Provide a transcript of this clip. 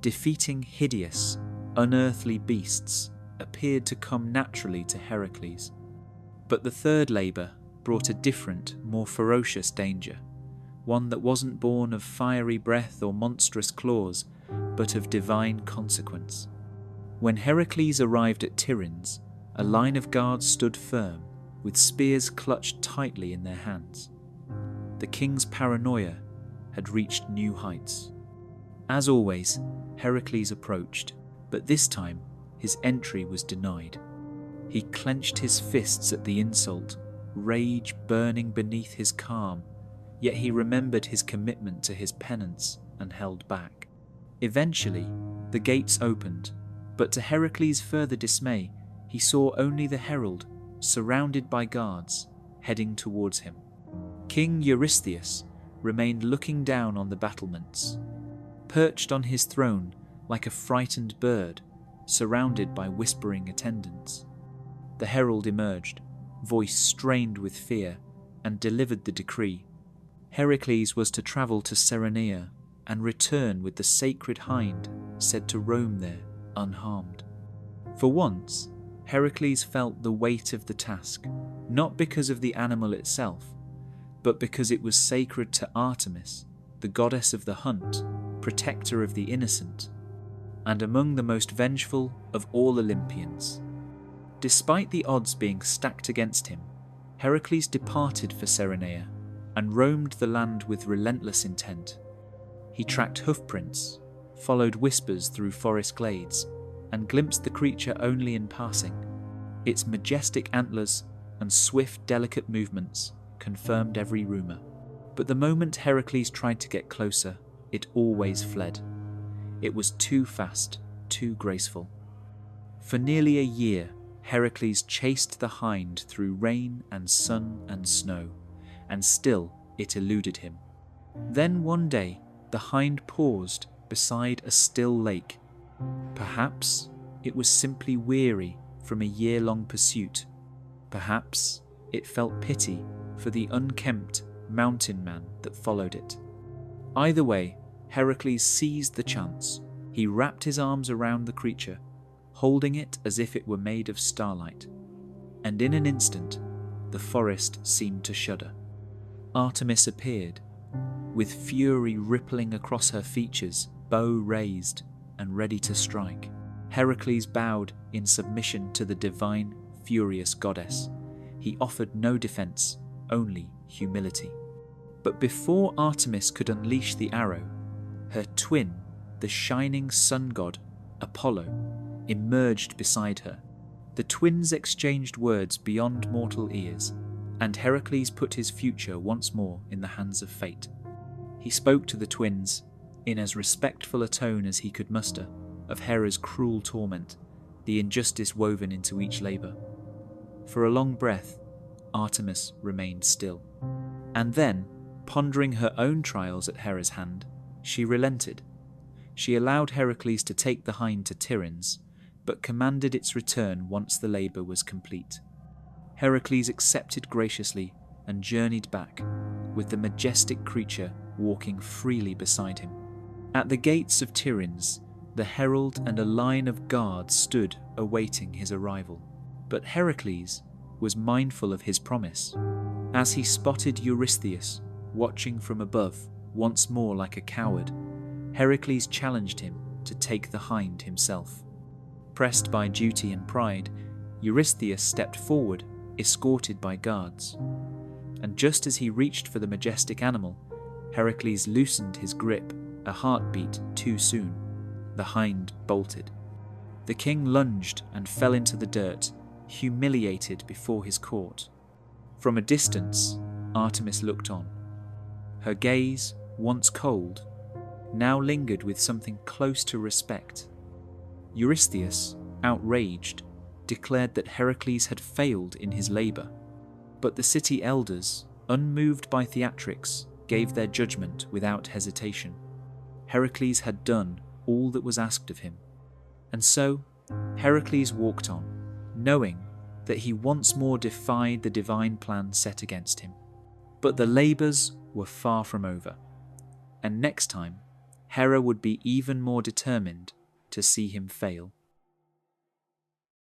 Defeating hideous, unearthly beasts appeared to come naturally to Heracles. But the third labour brought a different, more ferocious danger, one that wasn't born of fiery breath or monstrous claws, but of divine consequence. When Heracles arrived at Tiryns, a line of guards stood firm, with spears clutched tightly in their hands. The king's paranoia had reached new heights. As always, Heracles approached, but this time his entry was denied. He clenched his fists at the insult, rage burning beneath his calm, yet he remembered his commitment to his penance and held back. Eventually, the gates opened, but to Heracles' further dismay, he saw only the herald, surrounded by guards, heading towards him. King Eurystheus remained looking down on the battlements, perched on his throne like a frightened bird, surrounded by whispering attendants. The herald emerged, voice strained with fear, and delivered the decree. Heracles was to travel to Ceryneian and return with the sacred Hind, said to roam there unharmed. For once, Heracles felt the weight of the task, not because of the animal itself, but because it was sacred to Artemis, the goddess of the hunt, protector of the innocent, and among the most vengeful of all Olympians. Despite the odds being stacked against him, Heracles departed for Ceryneian and roamed the land with relentless intent. He tracked hoofprints, followed whispers through forest glades, and glimpsed the creature only in passing. Its majestic antlers and swift, delicate movements confirmed every rumour. But the moment Heracles tried to get closer, it always fled. It was too fast, too graceful. For nearly a year, Heracles chased the hind through rain and sun and snow, and still it eluded him. Then one day, the hind paused beside a still lake. Perhaps it was simply weary from a year-long pursuit. Perhaps it felt pity for the unkempt mountain man that followed it. Either way, Heracles seized the chance. He wrapped his arms around the creature, holding it as if it were made of starlight. And in an instant, the forest seemed to shudder. Artemis appeared, with fury rippling across her features, bow raised and ready to strike. Heracles bowed in submission to the divine, furious goddess. He offered no defense, only humility. But before Artemis could unleash the arrow, her twin, the shining sun god, Apollo, emerged beside her. The twins exchanged words beyond mortal ears, and Heracles put his future once more in the hands of fate. He spoke to the twins, in as respectful a tone as he could muster, of Hera's cruel torment, the injustice woven into each labour. For a long breath, Artemis remained still. And then, pondering her own trials at Hera's hand, she relented. She allowed Heracles to take the hind to Tiryns, but commanded its return once the labour was complete. Heracles accepted graciously and journeyed back, with the majestic creature walking freely beside him. At the gates of Tiryns, the herald and a line of guards stood awaiting his arrival. But Heracles was mindful of his promise. As he spotted Eurystheus watching from above, once more like a coward, Heracles challenged him to take the hind himself. Pressed by duty and pride, Eurystheus stepped forward, escorted by guards. And just as he reached for the majestic animal, Heracles loosened his grip a heartbeat too soon. The hind bolted. The king lunged and fell into the dirt, humiliated before his court. From a distance, Artemis looked on. Her gaze, once cold, now lingered with something close to respect. Eurystheus, outraged, declared that Heracles had failed in his labour, but the city elders, unmoved by theatrics, gave their judgment without hesitation. Heracles had done all that was asked of him. And so, Heracles walked on, knowing that he once more defied the divine plan set against him. But the labours were far from over, and next time, Hera would be even more determined to see him fail.